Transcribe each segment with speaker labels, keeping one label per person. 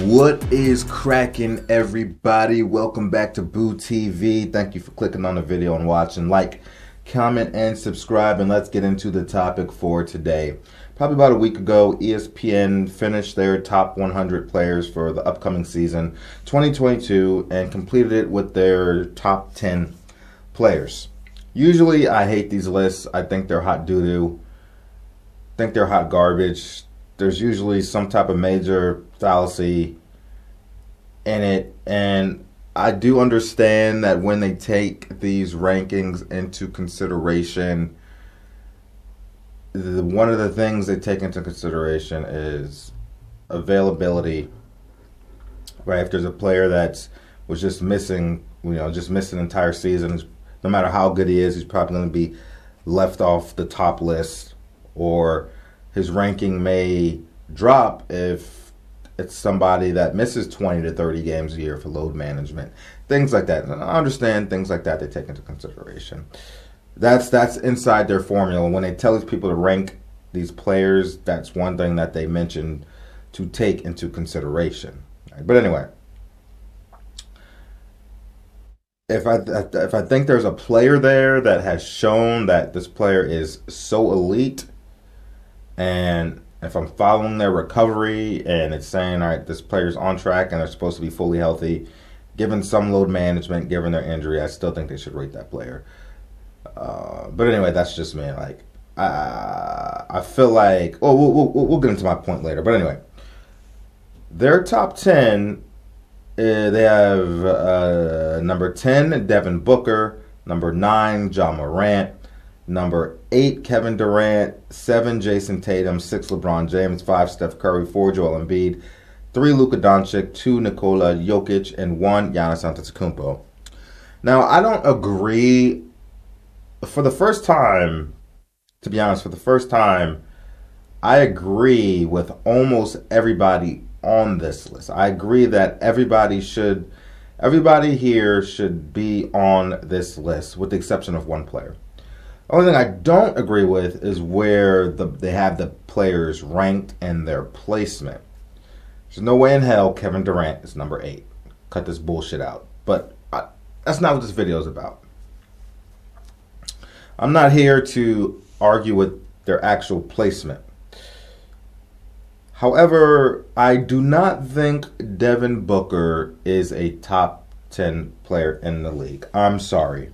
Speaker 1: What is cracking, everybody? Welcome back to Boo TV. Thank you for clicking on the video and watching. Like, comment, and subscribe, and let's get into the topic for today. Probably about a week ago, ESPN finished their top 100 players for the upcoming season 2022 and completed it with their top 10 players. Usually, I hate these lists. I think they're hot doo-doo. I think they're hot garbage. There's usually some type of major fallacy in it, and I do understand that when they take these rankings into consideration, one of the things they take into consideration is availability. Right? If there's a player that was just missing, just missed an entire season, no matter how good he is, he's probably going to be left off the top list, or his ranking may drop if it's somebody that misses 20 to 30 games a year for load management. Things like that. And I understand things like that they take into consideration. That's inside their formula. When they tell these people to rank these players, that's one thing that they mention to take into consideration. But anyway, if I think there's a player there that has shown that this player is so elite, and if I'm following their recovery and it's saying, all right, this player's on track and they're supposed to be fully healthy, given some load management, given their injury, I still think they should rate that player. But anyway, that's just me. Like, I feel like, we'll get into my point later. But anyway, their top 10, they have number 10, Devin Booker, number 9, Morant, number 8, Kevin Durant, 7, Jason Tatum, 6, LeBron James, 5, Steph Curry, 4, Joel Embiid, 3, Luka Doncic, 2, Nikola Jokic, and 1, Giannis Antetokounmpo. Now, I don't agree. For the first time, to be honest, I agree with almost everybody on this list. I agree that everybody here should be on this list, with the exception of one player. The only thing I don't agree with is where they have the players ranked and their placement. There's no way in hell Kevin Durant is number 8. Cut this bullshit out. But that's not what this video is about. I'm not here to argue with their actual placement. However, I do not think Devin Booker is a top 10 player in the league. I'm sorry.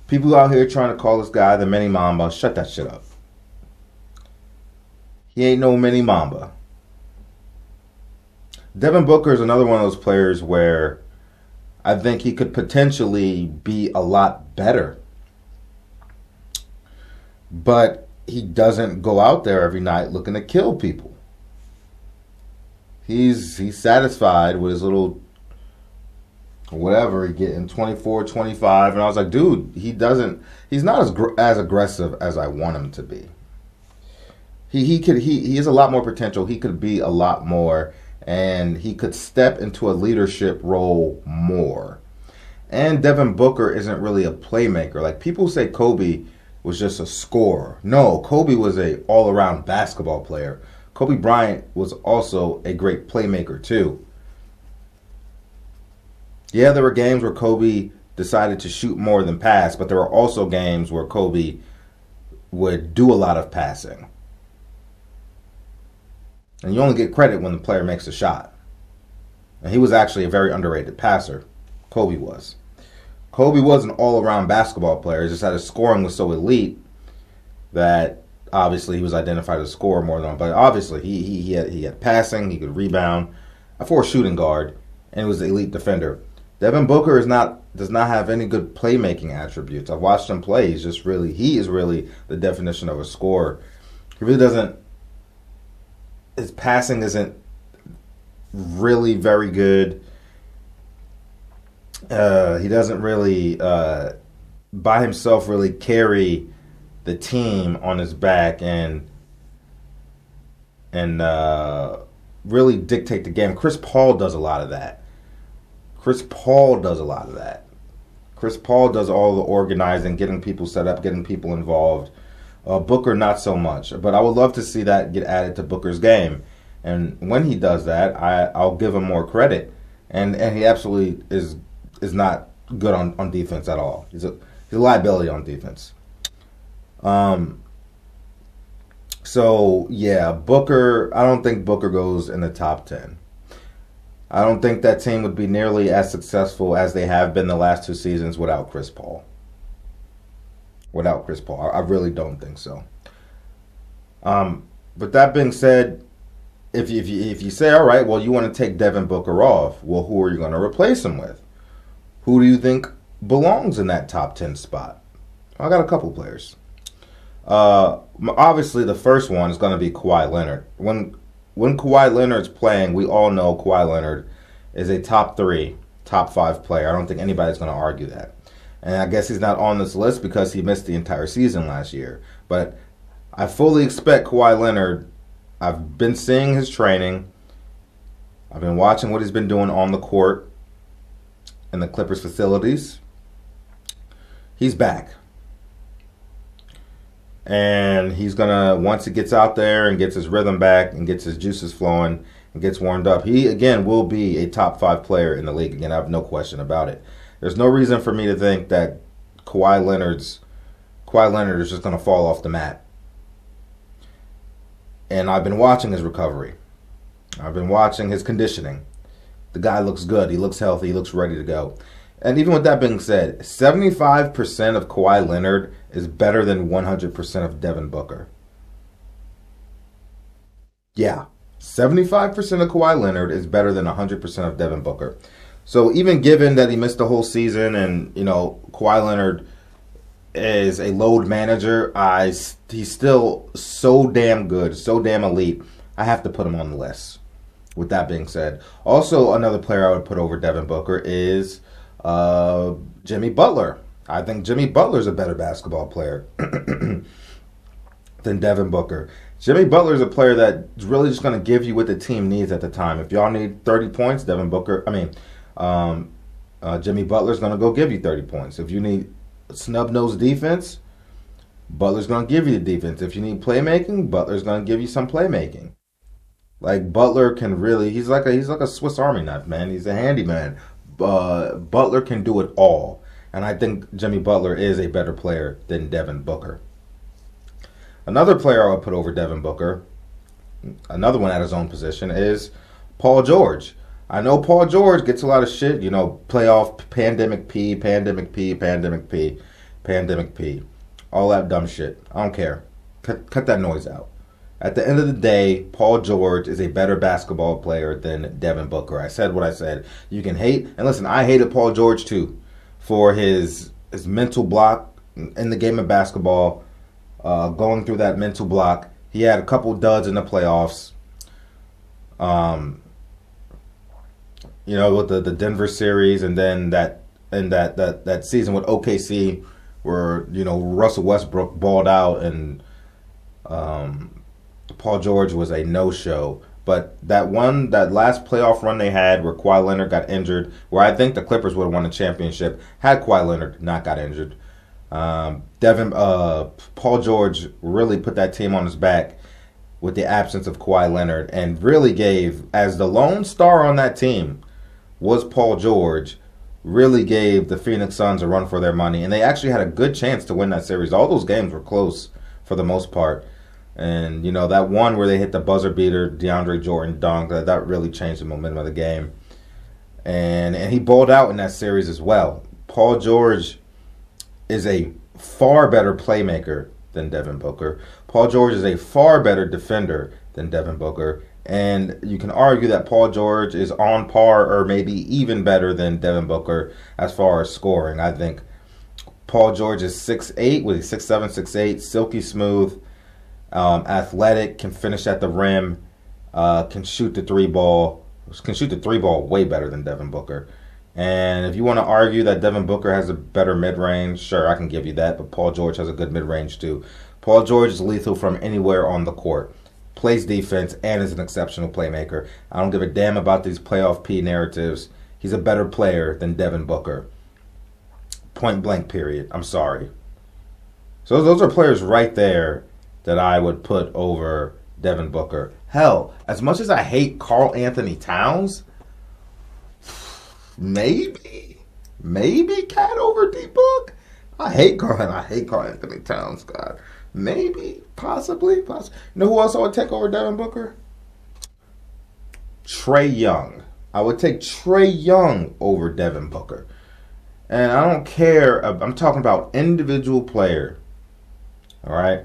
Speaker 1: People out here trying to call this guy the mini Mamba, shut that shit up. He ain't no mini Mamba. Devin Booker is another one of those players where I think he could potentially be a lot better. But he doesn't go out there every night looking to kill people. He's satisfied with his little whatever he getting, 24, 25, and I was like, dude, he's not as aggressive as I want him to be. He has a lot more potential. He could be a lot more, and he could step into a leadership role more. And Devin Booker isn't really a playmaker. Like, people say Kobe was just a scorer. No, Kobe was a all-around basketball player. Kobe Bryant was also a great playmaker too. Yeah, there were games where Kobe decided to shoot more than pass, but there were also games where Kobe would do a lot of passing. And you only get credit when the player makes a shot. And he was actually a very underrated passer. Kobe was. Kobe was an all-around basketball player. It's just that his scoring was so elite that obviously he was identified as a scorer more than one. But obviously he had passing, he could rebound, for a shooting guard, and he was an elite defender. Devin Booker does not have any good playmaking attributes. I've watched him play. He is really the definition of a scorer. He really doesn't. His passing isn't really very good. He doesn't really, by himself, really carry the team on his back and really dictate the game. Chris Paul does a lot of that. Chris Paul does all the organizing, getting people set up, getting people involved. Booker, not so much. But I would love to see that get added to Booker's game. And when he does that, I'll give him more credit. And he absolutely is not good on defense at all. He's a liability on defense. Um, so yeah, Booker. I don't think Booker goes in the top 10. I don't think that team would be nearly as successful as they have been the last 2 seasons without Chris Paul. Without Chris Paul, I really don't think so. But that being said, if you say, all right, well, you want to take Devin Booker off, well, who are you going to replace him with? Who do you think belongs in that top 10 spot? I got a couple players. Obviously, the first one is going to be Kawhi Leonard. When Kawhi Leonard's playing, we all know Kawhi Leonard is a top 3, top 5 player. I don't think anybody's going to argue that. And I guess he's not on this list because he missed the entire season last year. But I fully expect Kawhi Leonard. I've been seeing his training. I've been watching what he's been doing on the court in the Clippers facilities. He's back. And he's going to, once he gets out there and gets his rhythm back and gets his juices flowing and gets warmed up, he, again, will be a top 5 player in the league. Again, I have no question about it. There's no reason for me to think that Kawhi Leonard is just going to fall off the mat. And I've been watching his recovery. I've been watching his conditioning. The guy looks good. He looks healthy. He looks ready to go. And even with that being said, 75% of Kawhi Leonard is better than 100% of Devin Booker. Yeah, 75% of Kawhi Leonard is better than 100% of Devin Booker. So even given that he missed the whole season and, Kawhi Leonard is a load manager, he's still so damn good, so damn elite, I have to put him on the list. With that being said, also another player I would put over Devin Booker is Jimmy Butler. I think Jimmy Butler's a better basketball player than Devin Booker. Jimmy Butler is a player that's really just going to give you what the team needs at the time. If y'all need 30 points, Jimmy Butler's going to go give you 30 points. If you need snub-nosed defense, Butler's going to give you the defense. If you need playmaking, Butler's going to give you some playmaking. Like, Butler can really, he's like a Swiss Army knife, man. He's a handyman. Butler can do it all. And I think Jimmy Butler is a better player than Devin Booker. Another player I would put over Devin Booker, another one at his own position, is Paul George. I know Paul George gets a lot of shit, playoff pandemic P, pandemic P, pandemic P, pandemic P. All that dumb shit. I don't care. Cut that noise out. At the end of the day, Paul George is a better basketball player than Devin Booker. I said what I said. You can hate, and listen, I hated Paul George too for his mental block in the game of basketball, going through that mental block. He had a couple duds in the playoffs. With the Denver series, and then that season with OKC where Russell Westbrook balled out and Paul George was a no-show. But that last playoff run they had where Kawhi Leonard got injured, where I think the Clippers would have won the championship had Kawhi Leonard not got injured. Paul George really put that team on his back with the absence of Kawhi Leonard and really gave, as the lone star on that team was Paul George, really gave the Phoenix Suns a run for their money. And they actually had a good chance to win that series. All those games were close for the most part. And, that one where they hit the buzzer beater, DeAndre Jordan dunk, that really changed the momentum of the game. And he balled out in that series as well. Paul George is a far better playmaker than Devin Booker. Paul George is a far better defender than Devin Booker. And you can argue that Paul George is on par or maybe even better than Devin Booker as far as scoring. I think Paul George is 6'8", with 6'7", 6'8", silky smooth, athletic, can finish at the rim, can shoot the three ball way better than Devin Booker. And if you want to argue that Devin Booker has a better mid-range, sure, I can give you that, but Paul George has a good mid-range too. Paul George is lethal from anywhere on the court, plays defense, and is an exceptional playmaker. I don't give a damn about these playoff P narratives. He's a better player than Devin Booker. Point blank, period. I'm sorry. So those are players right there that I would put over Devin Booker. Hell, as much as I hate Karl Anthony Towns, maybe Cat over D Book. I hate Karl Anthony Towns. God, maybe, possibly. You know who else I would take over Devin Booker? Trae Young. I would take Trae Young over Devin Booker. And I don't care. I'm talking about individual player. All right.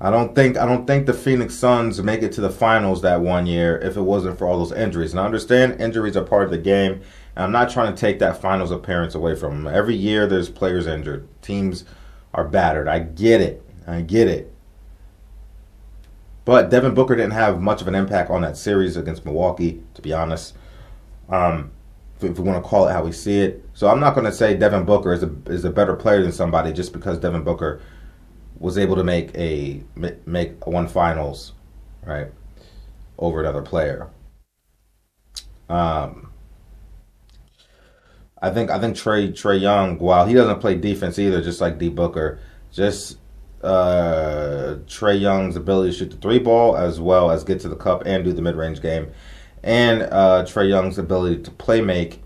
Speaker 1: I don't think the Phoenix Suns make it to the finals that one year if it wasn't for all those injuries. And I understand injuries are part of the game. And I'm not trying to take that finals appearance away from them. Every year there's players injured. Teams are battered. I get it. But Devin Booker didn't have much of an impact on that series against Milwaukee, to be honest. If we want to call it how we see it. So I'm not going to say Devin Booker is a better player than somebody just because Devin Booker was able to make one finals, right, over another player. I think Trae Young, while he doesn't play defense either, just like D Booker, just Trae Young's ability to shoot the three ball as well as get to the cup and do the mid range game, and Trae Young's ability to play make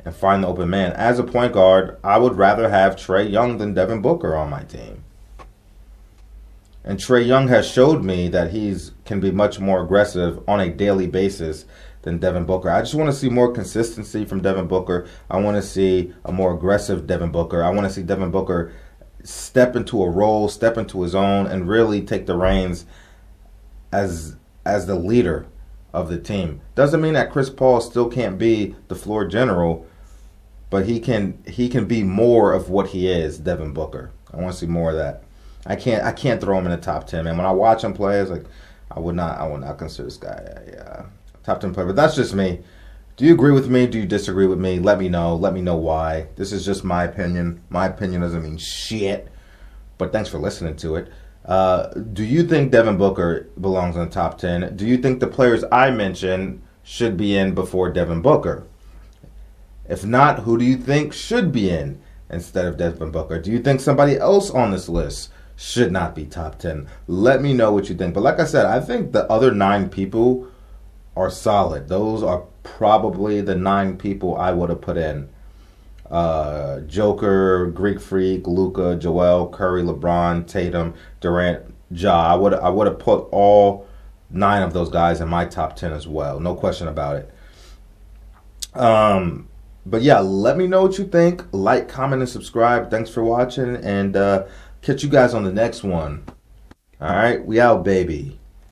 Speaker 1: and find the open man. As a point guard, I would rather have Trae Young than Devin Booker on my team. And Trae Young has showed me that can be much more aggressive on a daily basis than Devin Booker. I just want to see more consistency from Devin Booker. I want to see a more aggressive Devin Booker. I want to see Devin Booker step into a role, step into his own, and really take the reins as the leader of the team. Doesn't mean that Chris Paul still can't be the floor general, but he can be more of what he is, Devin Booker. I want to see more of that. I can't throw him in the top 10, man. When I watch him play, it's like I would not consider this guy a top 10 player. But that's just me. Do you agree with me? Do you disagree with me? Let me know. Let me know why. This is just my opinion. My opinion doesn't mean shit. But thanks for listening to it. Do you think Devin Booker belongs in the top 10? Do you think the players I mentioned should be in before Devin Booker? If not, who do you think should be in instead of Devin Booker? Do you think somebody else on this list should not be top 10? Let me know what you think. But like I said, I think the other 9 people are solid. Those are probably the 9 people I would have put in. Joker, Greek Freak, Luka, Joel, Curry, LeBron, Tatum, Durant, Ja. I would have put all 9 of those guys in my top 10 as well. No question about it. But yeah, let me know what you think. Like, comment, and subscribe. Thanks for watching, and catch you guys on the next one. All right, we out, baby.